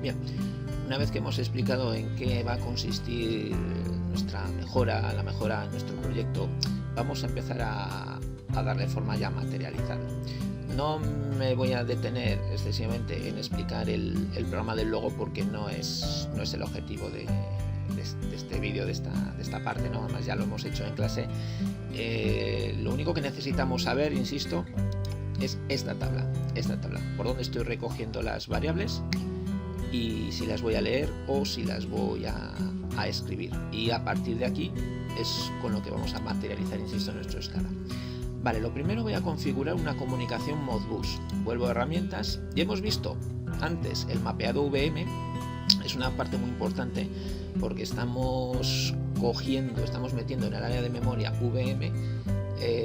Bien, una vez que hemos explicado en qué va a consistir la mejora en nuestro proyecto, vamos a empezar a darle forma ya materializada. No me voy a detener excesivamente en explicar el programa del logo, porque no es el objetivo de este vídeo, de esta parte, ¿no? Además ya lo hemos hecho en clase. Lo único que necesitamos saber, insisto, es esta tabla, por donde estoy recogiendo las variables y si las voy a leer o si las voy a escribir, y a partir de aquí es con lo que vamos a materializar, insisto, nuestro escala. Vale, lo primero voy a configurar una comunicación Modbus. Vuelvo a herramientas y hemos visto antes el mapeado VM. Es una parte muy importante porque estamos metiendo en el área de memoria VM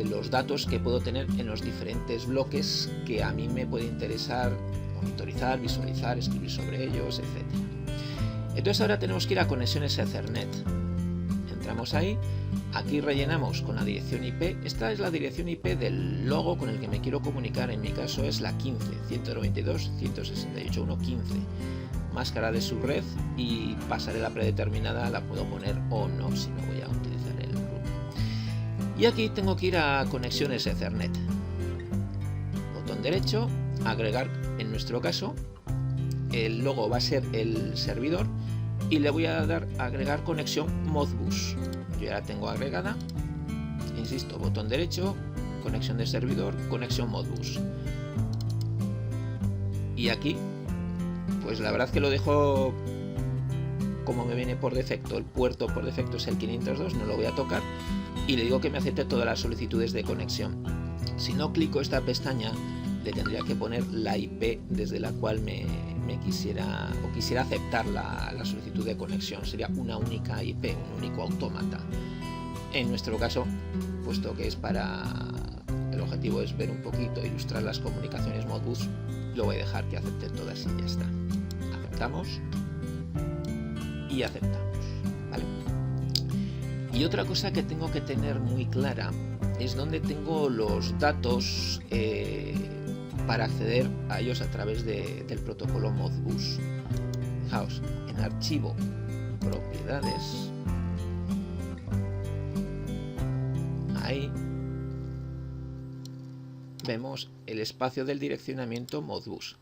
los datos que puedo tener en los diferentes bloques que a mí me puede interesar monitorizar, visualizar, escribir sobre ellos, etc. Entonces ahora tenemos que ir a conexiones Ethernet. Entramos ahí, aquí rellenamos con la dirección IP. Esta es la dirección IP del logo con el que me quiero comunicar. En mi caso es la 15, 192.168.1.15. Máscara de subred, y pasarela predeterminada la puedo poner o no si no voy a utilizar el root. Y aquí tengo que ir a conexiones Ethernet. Botón derecho, agregar. En nuestro caso, el logo va a ser el servidor y le voy a dar a agregar conexión Modbus. Yo ya la tengo agregada. Insisto, botón derecho, conexión de servidor, conexión Modbus. Y aquí, pues la verdad que lo dejo como me viene por defecto. El puerto por defecto es el 502, no lo voy a tocar, y le digo que me acepte todas las solicitudes de conexión. Si no clico esta pestaña, le tendría que poner la IP desde la cual me quisiera aceptar la solicitud de conexión. Sería una única IP, un único autómata. En nuestro caso, puesto que el objetivo es ver un poquito, ilustrar las comunicaciones Modbus, lo voy a dejar que acepte todas y ya está. Aceptamos y aceptamos, ¿vale? Y otra cosa que tengo que tener muy clara es dónde tengo los datos para acceder a ellos a través del protocolo Modbus. Fijaos, en archivo, propiedades, ahí vemos el espacio del direccionamiento Modbus.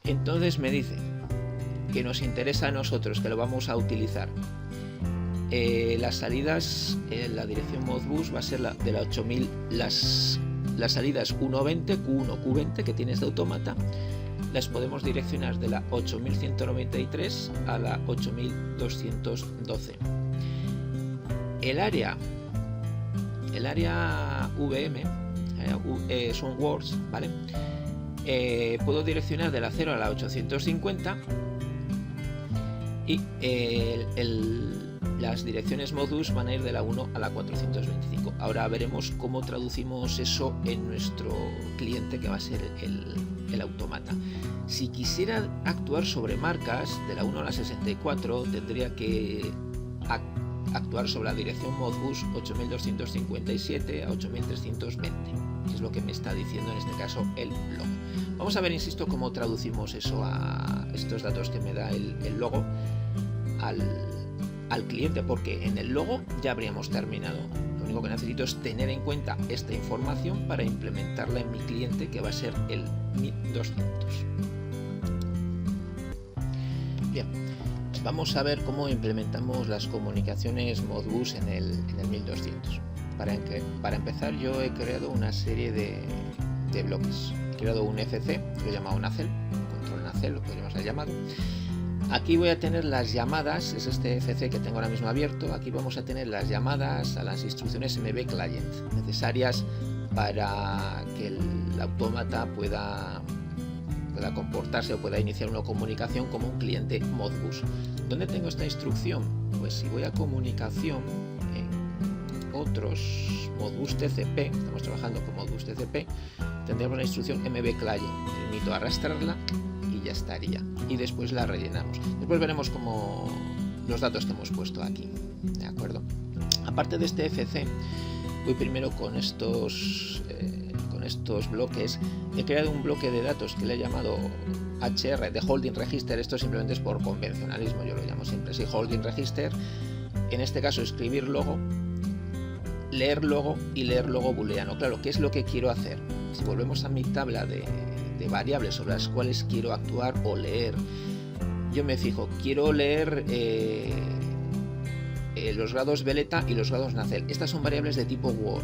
Entonces me dice que nos interesa a nosotros, que lo vamos a utilizar. Las salidas, la dirección Modbus va a ser de la 8000, las salidas 1.20, Q1, Q20 que tiene este autómata, las podemos direccionar de la 8193 a la 8212. El área VM, son words, ¿vale? Puedo direccionar de la 0 a la 850 y las direcciones Modbus van a ir de la 1 a la 425. Ahora veremos cómo traducimos eso en nuestro cliente, que va a ser el autómata. Si quisiera actuar sobre marcas de la 1 a la 64, tendría que actuar sobre la dirección Modbus 8257 a 8320, que es lo que me está diciendo en este caso el logo. Vamos a ver, insisto, cómo traducimos eso a estos datos que me da el logo al cliente, porque en el logo ya habríamos terminado. Lo único que necesito es tener en cuenta esta información para implementarla en mi cliente, que va a ser el 1200. Bien, vamos a ver cómo implementamos las comunicaciones Modbus en el 1200. Para empezar, yo he creado una serie de bloques. He creado un FC, lo he llamado Nacelle, control Nacelle, lo podríamos haber llamado. Aquí voy a tener las llamadas, es este FC que tengo ahora mismo abierto. Aquí vamos a tener las llamadas a las instrucciones MB Client necesarias para que el autómata pueda comportarse o pueda iniciar una comunicación como un cliente Modbus. ¿Dónde tengo esta instrucción? Pues si voy a comunicación en otros Modbus TCP, estamos trabajando con Modbus TCP, tendremos la instrucción MB Client. Permito arrastrarla y ya estaría, y después la rellenamos. Después veremos cómo los datos que hemos puesto aquí, ¿de acuerdo? Aparte de este FC, voy primero con estos bloques. He creado un bloque de datos que le he llamado HR de holding register, esto simplemente es por convencionalismo, yo lo llamo siempre así, holding register. En este caso escribir logo, leer logo y leer logo booleano. Claro, ¿qué es lo que quiero hacer? Si volvemos a mi tabla de variables sobre las cuales quiero actuar o leer, yo me fijo, quiero leer los grados Veleta y los grados Nacelle. Estas son variables de tipo Word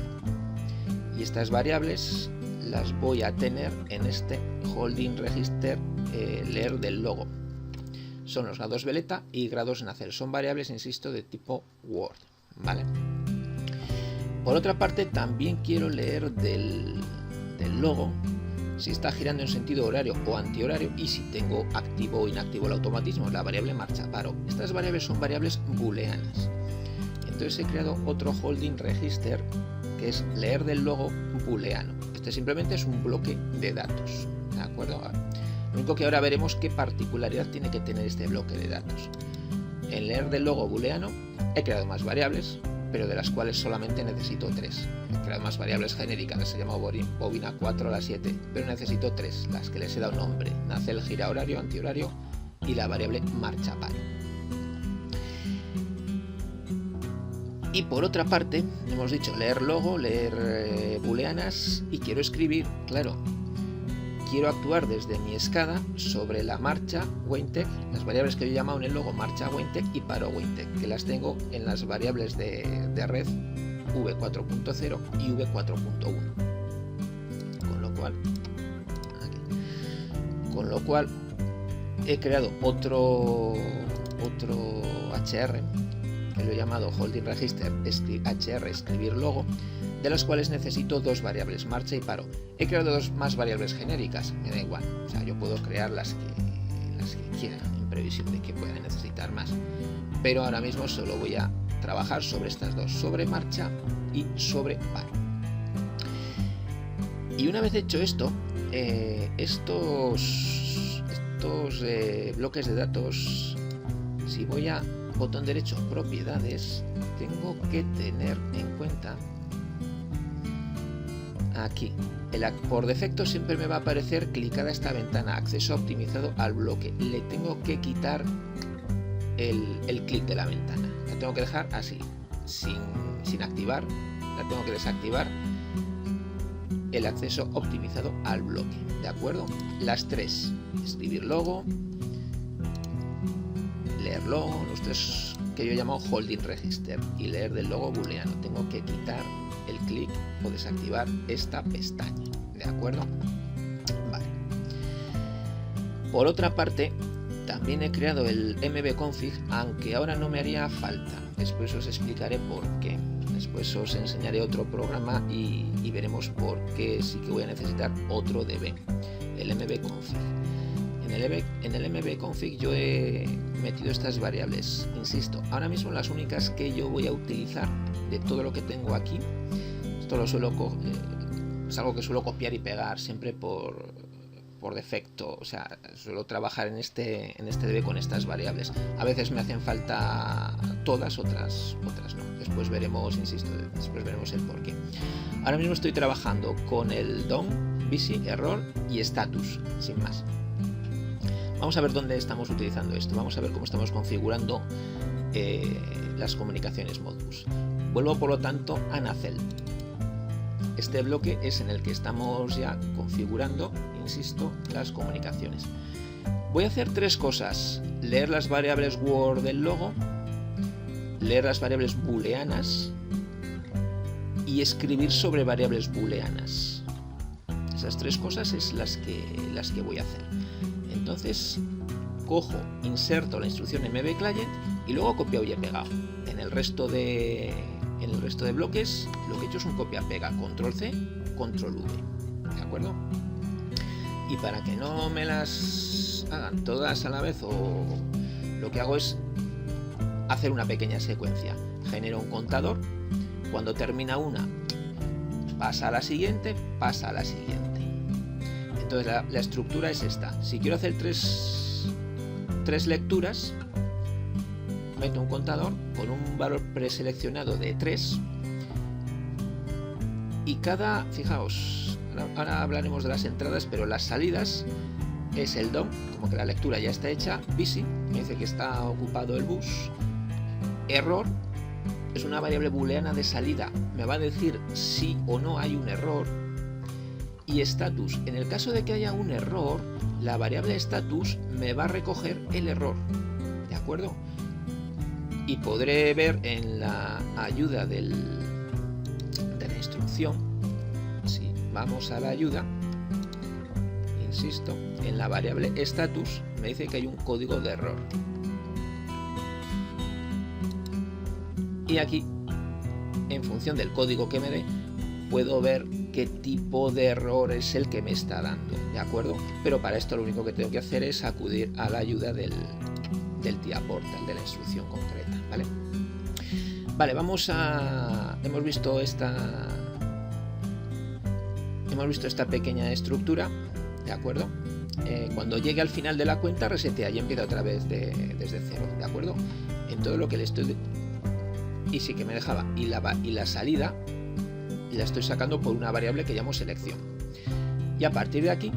y estas variables las voy a tener en este holding register leer del logo. Son los grados Veleta y grados Nacelle. Son variables, insisto, de tipo Word, ¿vale? Por otra parte, también quiero leer del logo si está girando en sentido horario o antihorario y si tengo activo o inactivo el automatismo, la variable marcha paro. Estas variables son variables booleanas. Entonces he creado otro holding register que es leer del logo booleano. Este simplemente es un bloque de datos, ¿de acuerdo? Lo único que ahora veremos qué particularidad tiene que tener este bloque de datos. En leer del logo booleano he creado más variables, pero de las cuales solamente necesito 3. He creado más variables genéricas, las he llamado bobina 4 a la 7, pero necesito 3, las que les he dado nombre: Nacelle, gira horario, antihorario y la variable marcha paro. Y por otra parte, hemos dicho leer logo, leer booleanas, y quiero escribir, claro, quiero actuar desde mi escada sobre la marcha WainTech, las variables que yo he llamado en el logo marcha WainTech y paro WainTech, que las tengo en las variables de red v4.0 y v4.1. Con lo cual he creado otro HR que lo he llamado holding register HR escribir logo, de las cuales necesito 2 variables, marcha y paro. He creado 2 más variables genéricas, me da igual, o sea, yo puedo crear las que quiera en previsión de que pueda necesitar más, pero ahora mismo solo voy a trabajar sobre estas 2, sobre marcha y sobre paro. Y una vez hecho esto, estos bloques de datos, si voy a botón derecho propiedades, tengo que tener en cuenta aquí, por defecto siempre me va a aparecer clicada esta ventana, acceso optimizado al bloque. Le tengo que quitar el clic de la ventana, la tengo que dejar así, sin activar, la tengo que desactivar, el acceso optimizado al bloque, ¿de acuerdo? Las 3, escribir logo, leer logo, los 3 que yo he llamado holding register, y leer del logo booleano, tengo que quitar el clic o desactivar esta pestaña, ¿de acuerdo? Vale. Por otra parte, también he creado el mbconfig, aunque ahora no me haría falta. Después os explicaré por qué. Después os enseñaré otro programa y veremos por qué sí que voy a necesitar otro DB, el mbconfig. En el mbconfig yo he metido estas variables, insisto, ahora mismo las únicas que yo voy a utilizar de todo lo que tengo aquí. Esto es algo que suelo copiar y pegar siempre por defecto, o sea, suelo trabajar en este DB con estas variables. A veces me hacen falta todas, otras no. Después veremos, insisto, el porqué. Ahora mismo estoy trabajando con el DOM, busy, error y status, sin más. Vamos a ver dónde estamos utilizando esto, vamos a ver cómo estamos configurando las comunicaciones Modbus. Vuelvo por lo tanto a Nacelle. Este bloque es en el que estamos ya configurando, insisto, las comunicaciones. Voy a hacer 3 cosas: leer las variables Word del logo, leer las variables booleanas y escribir sobre variables booleanas. Esas 3 cosas es las que voy a hacer. Entonces cojo, inserto la instrucción mbclient y luego copio y he pegado. En el resto de bloques lo que he hecho es un copia-pega, control C, control V, ¿de acuerdo? Y para que no me las hagan todas a la vez, lo que hago es hacer una pequeña secuencia. Genero un contador, cuando termina una pasa a la siguiente, pasa a la siguiente. Entonces la estructura es esta. Si quiero hacer tres lecturas, meto un contador con un valor preseleccionado de 3 y fijaos, ahora hablaremos de las entradas, pero las salidas es el DOM, como que la lectura ya está hecha. Busy, me dice que está ocupado el bus. Error es una variable booleana de salida, me va a decir si o no hay un error. Y status, en el caso de que haya un error, la variable status me va a recoger el error, ¿de acuerdo? Y podré ver en la ayuda de la instrucción, si vamos a la ayuda, insisto, en la variable status me dice que hay un código de error. Y aquí, en función del código que me dé, puedo ver qué tipo de error es el que me está dando, ¿de acuerdo? Pero para esto lo único que tengo que hacer es acudir a la ayuda del TIA Portal, de la instrucción concreta, ¿vale? Vale, hemos visto esta pequeña estructura, ¿de acuerdo? Cuando llegue al final de la cuenta, resetea y empieza otra vez desde cero, ¿de acuerdo? En todo lo que le estoy... Y sí que me dejaba. Y la salida la estoy sacando por una variable que llamo selección. Y a partir de aquí,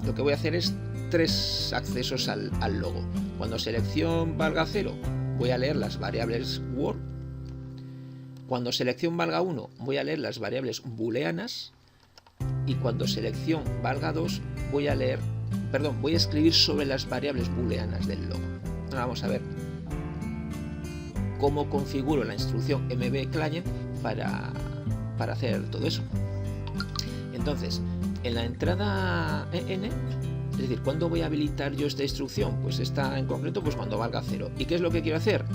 lo que voy a hacer es 3 accesos al logo. Cuando selección valga 0, voy a leer las variables word. Cuando selección valga 1, voy a leer las variables booleanas. Y cuando selección valga 2, voy a escribir sobre las variables booleanas del logo. Ahora vamos a ver cómo configuro la instrucción mbclient para hacer todo eso. Entonces, en la entrada en, es decir, ¿cuándo voy a habilitar yo esta instrucción? Pues esta en concreto, pues cuando valga 0. ¿Y qué es lo que quiero hacer?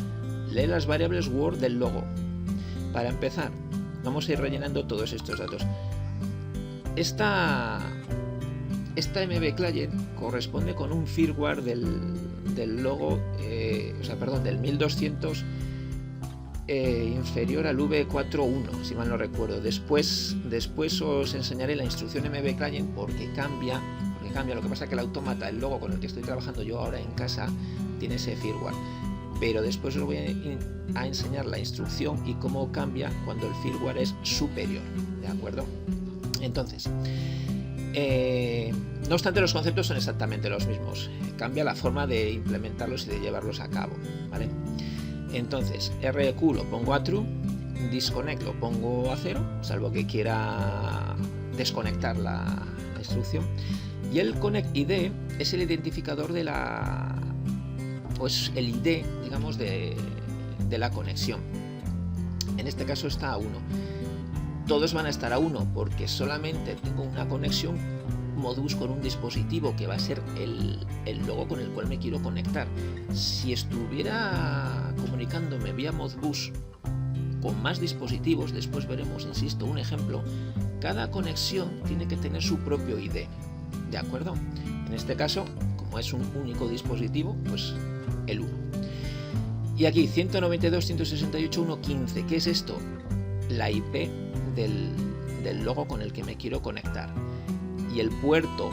Leer las variables word del logo. Para empezar, vamos a ir rellenando todos estos datos. Esta mbclient corresponde con un firmware del logo, del 1200 inferior al v4.1, si mal no recuerdo. Después os enseñaré la instrucción mbclient porque cambia. Lo que pasa es que el autómata, el logo con el que estoy trabajando yo ahora en casa, tiene ese firmware. Pero después os voy a enseñar la instrucción y cómo cambia cuando el firmware es superior, ¿de acuerdo? Entonces, no obstante, los conceptos son exactamente los mismos. Cambia la forma de implementarlos y de llevarlos a cabo, ¿vale? Entonces, REQ lo pongo a true, disconnect lo pongo a 0, salvo que quiera desconectar la instrucción. Y el connect ID es el identificador de el ID, digamos, de la conexión. En este caso está a 1. Todos van a estar a 1 porque solamente tengo una conexión Modbus con un dispositivo que va a ser el logo con el cual me quiero conectar. Si estuviera comunicándome vía Modbus con más dispositivos, después veremos, insisto, un ejemplo, cada conexión tiene que tener su propio ID, ¿de acuerdo? En este caso, como es un único dispositivo, pues el 1. Y aquí 192.168.1.15, ¿qué es esto? La IP del logo con el que me quiero conectar. Y el puerto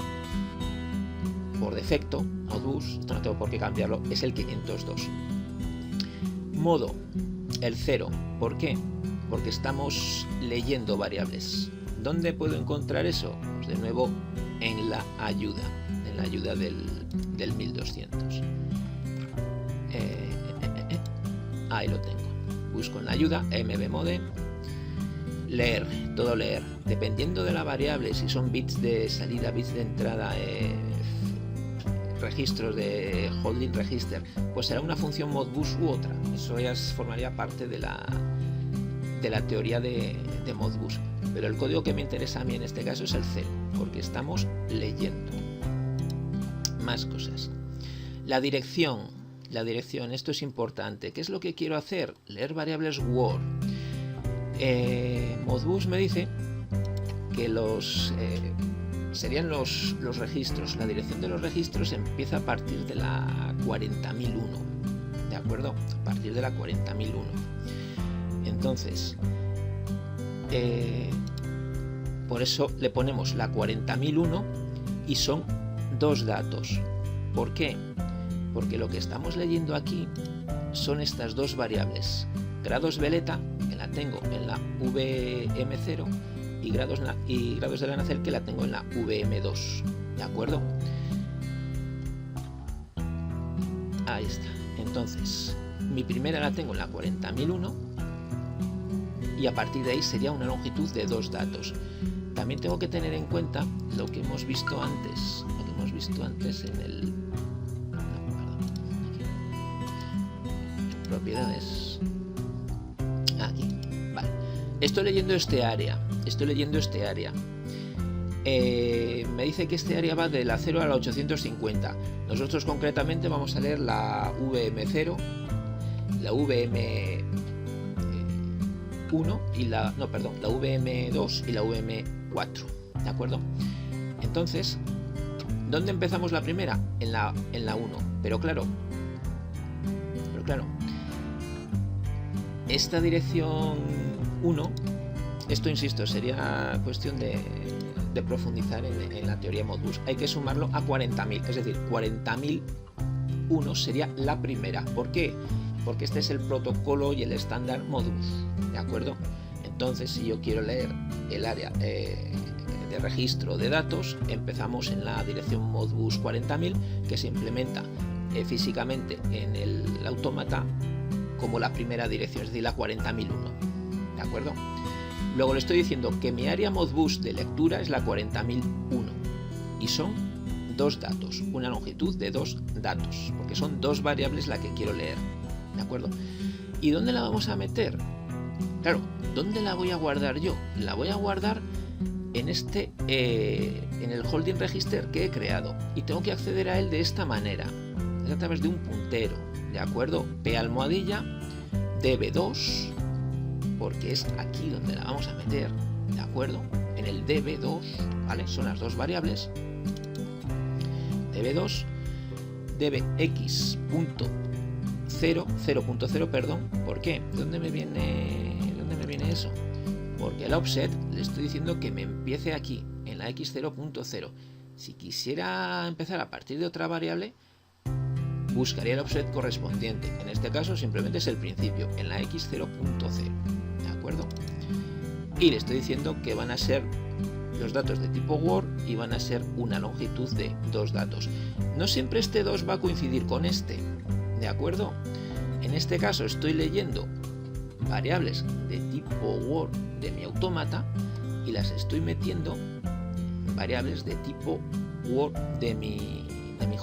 por defecto, Modbus, esto no tengo por qué cambiarlo, es el 502. Modo, el 0. ¿Por qué? Porque estamos leyendo variables. ¿Dónde puedo encontrar eso? Pues de nuevo en la ayuda del 1200. Ahí lo tengo. Busco en la ayuda, mbmode, leer, todo leer. Dependiendo de la variable, si son bits de salida, bits de entrada, registros de holding register, pues será una función Modbus u otra. Eso ya formaría parte de la teoría de Modbus. Pero el código que me interesa a mí en este caso es el 0, porque estamos leyendo. Más cosas. La dirección, esto es importante. ¿Qué es lo que quiero hacer? Leer variables word. Modbus me dice que serían los registros. La dirección de los registros empieza a partir de la 40.001, ¿de acuerdo? A partir de la 40.001. Entonces, por eso le ponemos la 40.001 y son 2 datos. ¿Por qué? Porque lo que estamos leyendo aquí son estas 2 variables. Grados veleta, que la tengo en la VM0, y grados de la nacelle, que la tengo en la VM2, ¿de acuerdo? Ahí está. Entonces, mi primera la tengo en la 40.001 y a partir de ahí sería una longitud de 2 datos. También tengo que tener en cuenta lo que hemos visto antes, en el... en propiedades. Aquí, vale. Estoy leyendo este área. Me dice que este área va de la 0 a la 850. Nosotros concretamente vamos a leer la VM0, la VM1 y la VM2 y la VM4, ¿de acuerdo? Entonces, ¿dónde empezamos la primera? En la 1, pero claro, esta dirección 1, esto insisto, sería cuestión de profundizar en la teoría Modbus. Hay que sumarlo a 40.000, es decir, 40.001 sería la primera. ¿Por qué? Porque este es el protocolo y el estándar Modbus, ¿de acuerdo? Entonces, si yo quiero leer el área de registro de datos, empezamos en la dirección Modbus 40.000, que se implementa físicamente en el autómata como la primera dirección, es decir, la 40.001, ¿de acuerdo? Luego le estoy diciendo que mi área Modbus de lectura es la 40.001 y son 2 datos, una longitud de 2 datos, porque son 2 variables la que quiero leer, ¿de acuerdo? ¿Y dónde la vamos a meter? Claro, ¿dónde la voy a guardar yo? La voy a guardar en en el holding register que he creado y tengo que acceder a él de esta manera, a través de un puntero, ¿de acuerdo? P almohadilla db2, porque es aquí donde la vamos a meter, ¿de acuerdo? En el db2, ¿vale? Son las 2 variables. db2, dbx.0, 0.0, perdón. ¿Por qué? ¿Dónde me viene eso? Porque el offset le estoy diciendo que me empiece aquí, en la x0.0. Si quisiera empezar a partir de otra variable, buscaría el offset correspondiente. En este caso simplemente es el principio, en la x0.0. ¿De acuerdo? Y le estoy diciendo que van a ser los datos de tipo Word y van a ser una longitud de 2 datos. No siempre este 2 va a coincidir con este, ¿de acuerdo? En este caso estoy leyendo variables de tipo Word de mi autómata y las estoy metiendo variables de tipo Word de mi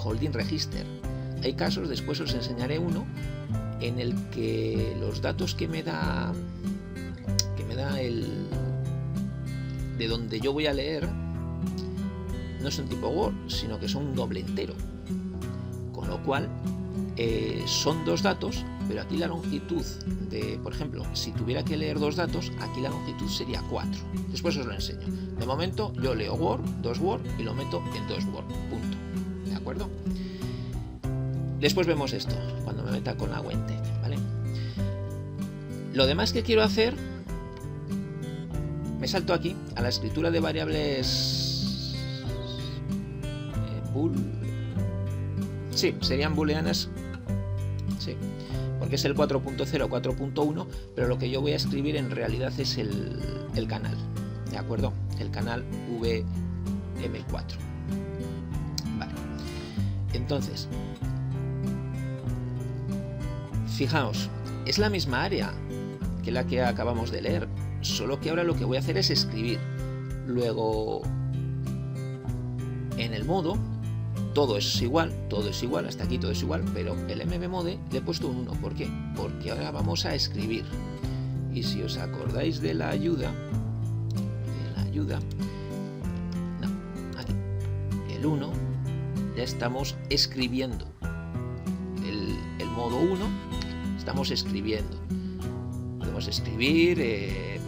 holding register. Hay casos, después os enseñaré uno, en el que los datos que me da el de donde yo voy a leer no son tipo Word, sino que son un doble entero, con lo cual son 2 datos, pero aquí la longitud de, por ejemplo, si tuviera que leer 2 datos, aquí la longitud sería 4. Después os lo enseño. De momento yo leo Word, 2 Word y lo meto en 2 Word, punto. ¿De acuerdo? Después vemos esto, cuando me meta con la Wente, ¿vale? Lo demás que quiero hacer, me salto aquí a la escritura de variables sí, serían booleanas, sí, porque es el 4.0, 4.1, pero lo que yo voy a escribir en realidad es el canal, ¿de acuerdo? El canal VM4. Vale, entonces, fijaos, es la misma área que la que acabamos de leer, solo que ahora lo que voy a hacer es escribir. Luego, en el modo, todo es igual, hasta aquí todo es igual, pero el mbmode le he puesto un 1. ¿Por qué? Porque ahora vamos a escribir. Y si os acordáis de la ayuda, no, aquí, el 1, ya estamos escribiendo. El modo 1, estamos escribiendo. Podemos escribir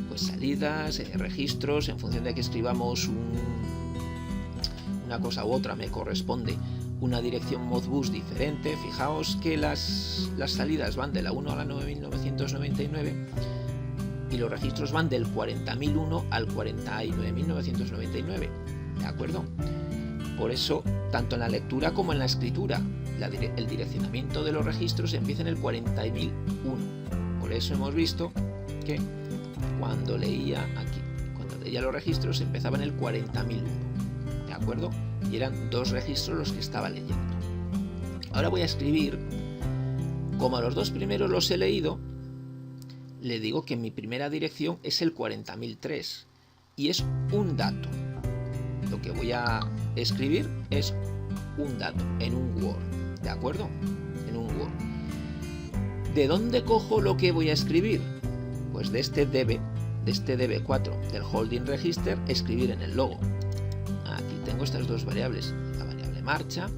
pues salidas, registros, en función de que escribamos una cosa u otra, me corresponde una dirección Modbus diferente. Fijaos que las salidas van de la 1 a la 9.999 y los registros van del 40.001 al 49.999, ¿de acuerdo? Por eso, tanto en la lectura como en la escritura, el direccionamiento de los registros empieza en el 40.001. Por eso hemos visto que cuando leía los registros empezaba en el 40.001, ¿de acuerdo? Y eran 2 registros los que estaba leyendo. Ahora voy a escribir, como a los dos primeros los he leído, le digo que mi primera dirección es el 40.003 y es un dato. Lo que voy a escribir es un dato en un Word, ¿de acuerdo? En un Word. ¿De dónde cojo lo que voy a escribir? Pues de este DB4 del holding register, escribir en el logo. Aquí tengo estas dos variables, la variable marcha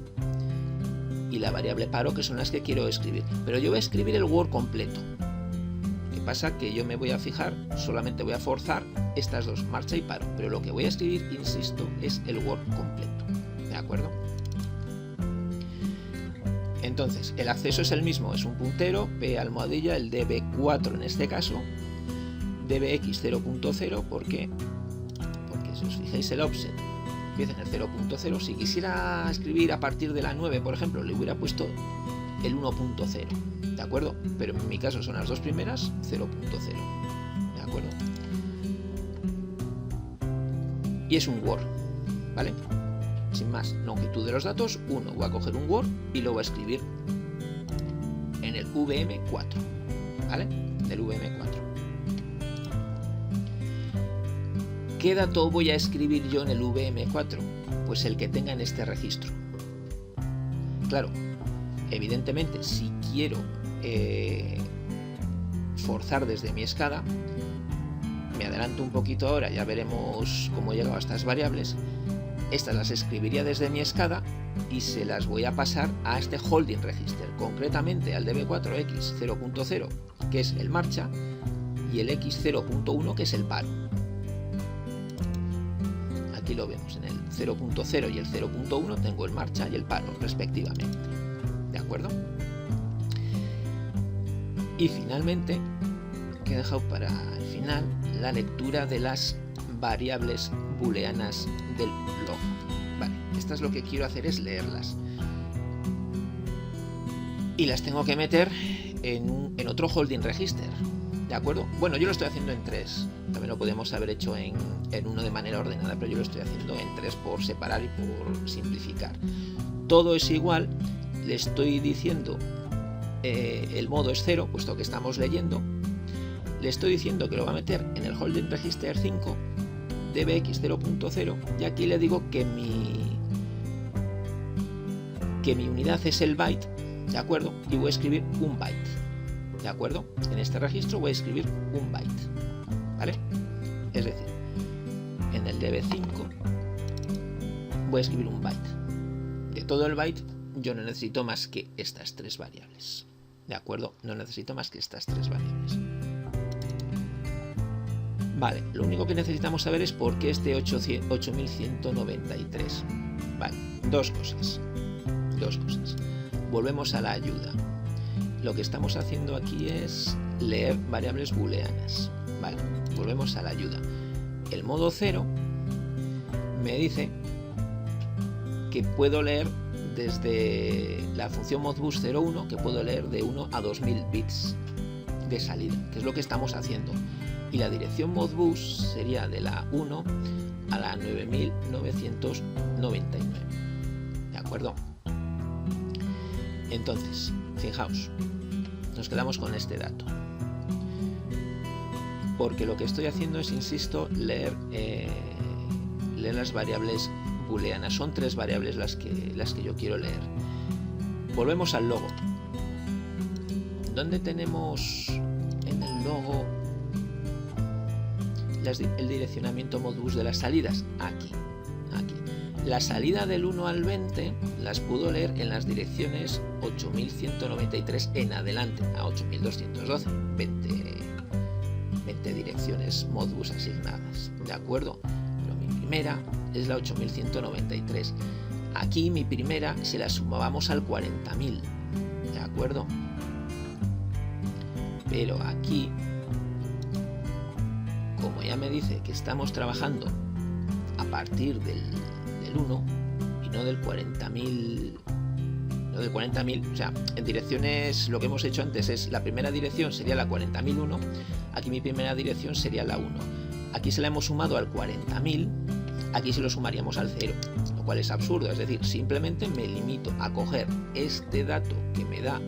y la variable paro, que son las que quiero escribir. Pero yo voy a escribir el Word completo. ¿Qué pasa? Que yo me voy a fijar, solamente voy a forzar estas dos, marcha y paro. Pero lo que voy a escribir, insisto, es el Word completo. ¿De acuerdo? Entonces, el acceso es el mismo, es un puntero, p almohadilla, el db4 en este caso, dbx 0.0, ¿por qué? Porque si os fijáis el offset empieza en el 0.0, si quisiera escribir a partir de la 9, por ejemplo, le hubiera puesto el 1.0, ¿de acuerdo? Pero en mi caso son las dos primeras, 0.0, ¿de acuerdo? Y es un Word, ¿vale? Sin más, longitud de los datos, 1. Voy a coger un Word y lo voy a escribir en el VM4, ¿vale? Del VM4. ¿Qué dato voy a escribir yo en el VM4? Pues el que tenga en este registro. Claro, evidentemente, si quiero forzar desde mi escada, me adelanto un poquito ahora, ya veremos cómo he llegado a estas variables. Estas las escribiría desde mi escada y se las voy a pasar a este holding register, concretamente al db4x 0.0, que es el marcha, y el x 0.1, que es el paro. Aquí lo vemos, en el 0.0 y el 0.1 tengo el marcha y el paro respectivamente, ¿de acuerdo? Y finalmente, que he dejado para el final, la lectura de las variables booleanas del log. Vale, estas lo que quiero hacer es leerlas y las tengo que meter en otro holding register, ¿de acuerdo? Bueno, yo lo estoy haciendo en 3, también lo podemos haber hecho en uno de manera ordenada, pero yo lo estoy haciendo en 3 por separar y por simplificar. Todo es igual, le estoy diciendo el modo es 0, puesto que estamos leyendo, le estoy diciendo que lo va a meter en el holding register 5, dbx 0.0, y aquí le digo que mi unidad es el byte, ¿de acuerdo? Y voy a escribir un byte, ¿de acuerdo? En este registro voy a escribir un byte, ¿vale? Es decir, en el db5 voy a escribir un byte. De todo el byte yo no necesito más que estas tres variables, ¿de acuerdo? No necesito más que estas tres variables. Vale, lo único que necesitamos saber es por qué este 8193. Vale, dos cosas. Volvemos a la ayuda. Lo que estamos haciendo aquí es leer variables booleanas. Vale, volvemos a la ayuda. El modo 0 me dice que puedo leer desde la función modbus 01, que puedo leer de 1 a 2000 bits de salida, que es lo que estamos haciendo. Y la dirección modbus sería de la 1 a la 9999, ¿de acuerdo? Entonces, fijaos, nos quedamos con este dato, porque lo que estoy haciendo es, insisto, leer las variables booleanas. Son tres variables las que yo quiero leer. Volvemos al logo. ¿Dónde tenemos en el logo el direccionamiento modbus de las salidas? Aquí. La salida del 1 al 20 las puedo leer en las direcciones 8193 en adelante a 8212, 20 direcciones modbus asignadas, ¿de acuerdo? Pero mi primera es la 8193. Aquí mi primera se la sumábamos al 40.000, ¿de acuerdo? Pero aquí, como ya me dice que estamos trabajando a partir del 1 y no del 40.000, o sea, en direcciones lo que hemos hecho antes es la primera dirección sería la 40.001, aquí mi primera dirección sería la 1. Aquí se la hemos sumado al 40.000 aquí se lo sumaríamos al 0, lo cual es absurdo. Es decir, simplemente me limito a coger este dato que me da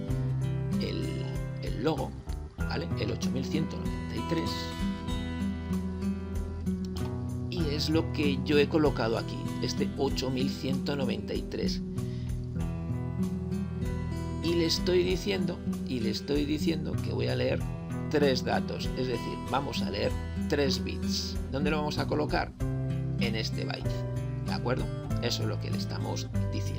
el logo, ¿vale? El 8193, y es lo que yo he colocado aquí, este 8193, y le estoy diciendo que voy a leer 3 datos, es decir, vamos a leer 3 bits. ¿Dónde lo vamos a colocar? En este byte, ¿de acuerdo? Eso es lo que le estamos diciendo.